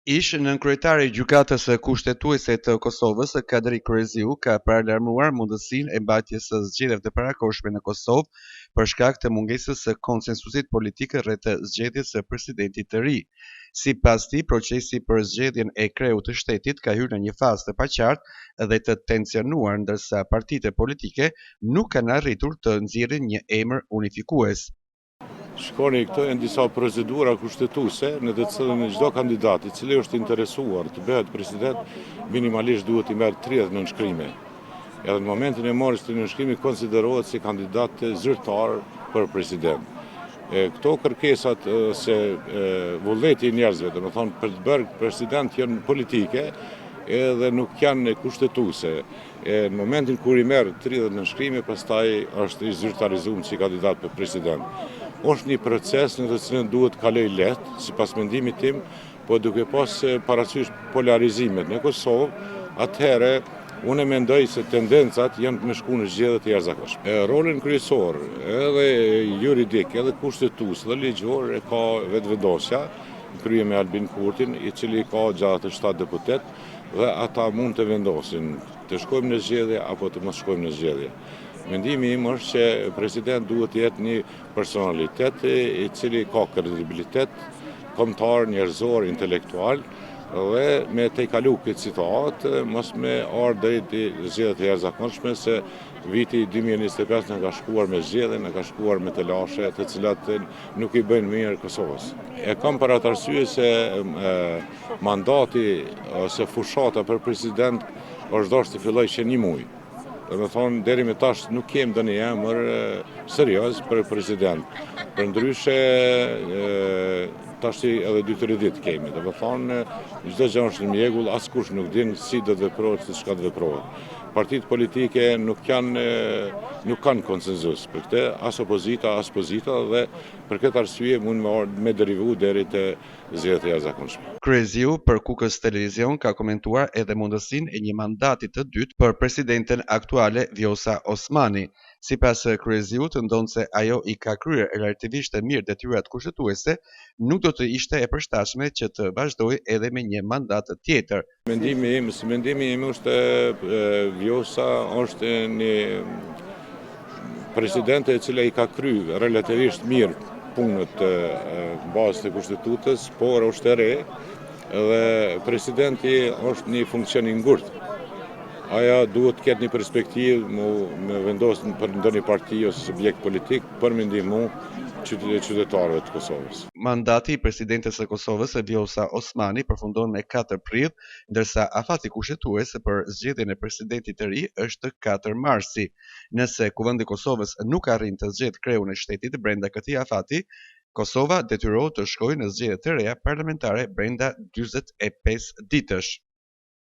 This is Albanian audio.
Ish nënkryetari i Gjykatës së Kushtetuese të Kosovës, Kadri Kryeziu, ka paralajmëruar mundësinë e mbajtjes së zgjedhjeve të parakohshme në Kosovë për shkak të mungesës së konsensusit politik rreth zgjedhjes së presidentit të ri. Sipas tij, procesi për zgjedhjen e kreut të shtetit ka hyrë në një fazë të paqartë dhe të tensionuar, ndërsa partitë politike nuk kanë arritur të nxjerrin një emër unifikues. Shkoni, këto janë disa procedura kushtetuese në të cilën çdo kandidat i cili është interesuar të bëhet president minimalisht duhet i merr 30 nënshkrime. Edhe në momentin e marrjes të nënshkrimit konsiderohet si kandidat zyrtar për president. Këto kërkesat se vullneti i njerëzve, domethënë për të bërë president janë politike edhe nuk janë kushtetuese. Në momentin kur i merr 30 nënshkrime, pastaj është i zyrtarizuar si kandidat për president. Është një proces në të cilën duhet kaloj lehtë, sipas mendimit tim, po duke pas parasysh polarizimet në Kosovë, atëherë unë mendoj se tendencat janë të shkuar në zgjedhje të jashtëzakonshme. Rolin kryesor, edhe juridik, edhe kushtetues dhe ligjor e ka vetëvendosja, krye me Albin Kurtin, i cili ka gjatë 7 deputet, dhe ata mund të vendosin të shkojmë në zgjedhje apo të mos shkojmë në zgjedhje. Mendimi im është që president duhet të jetë një personalitet i cili ka kredibilitet kombëtar, njerëzor, intelektual dhe me të kalu këtë situatë mos me ardhur deri në zgjedhje të jashtëzakonshme se viti 2025 na ka shkuar me zgjedhje, na ka shkuar me të lashe të cilat nuk i bëjnë mirë Kosovës. E kam për atë arsye se mandati ose fushata për president është dorë të filloj që një muaj. Dhe me thonë, deri me tash nuk kem dhe një emër serios për president. Për ndryshe, tash edhe 2-3 ditë kemi. Dhe me thonë, çdo gjë është në mjegull, askush nuk din si do të veprohet, si çka të veprohet. Partitë politike nuk kanë konsenzus për këtë, as opozita, as pozita, dhe për këtë arsye mund me derivu deri te zgjedhjet e jashtëzakonshme. Kryeziu për Kukës Televizion ka komentuar edhe mundësinë e një mandati të dytë për presidenten aktuale Vjosa Osmani. Sipas Kryeziut, ndonë se ajo i ka kryer relativisht mirë detyrat kushtetuese, nuk do të ishte e përshtatshme që të vazhdojë edhe me një mandat tjetër. Mendimi im është Vjosa është një presidente e cila i ka kryer relativisht mirë punët bazë të kushtetutës, por është e re dhe presidenti është një funksion i ngurtë. Aja duhet të ketë një perspektivë me vendosur për ndonjë parti ose subjekt politik për me ndihmu qytetarëve të Kosovës. Mandati i presidentes së Kosovës, Vjosa Osmani, përfundon me 4 prill, ndërsa afati kushtetues për zgjedhjen e presidentit të ri është 4 marsi. Nëse Kuvendi i Kosovës nuk arrin të zgjedhë kreun e shtetit brenda këtij afati, Kosova detyrohet të shkojë në zgjedhje të reja parlamentare brenda 45 ditësh.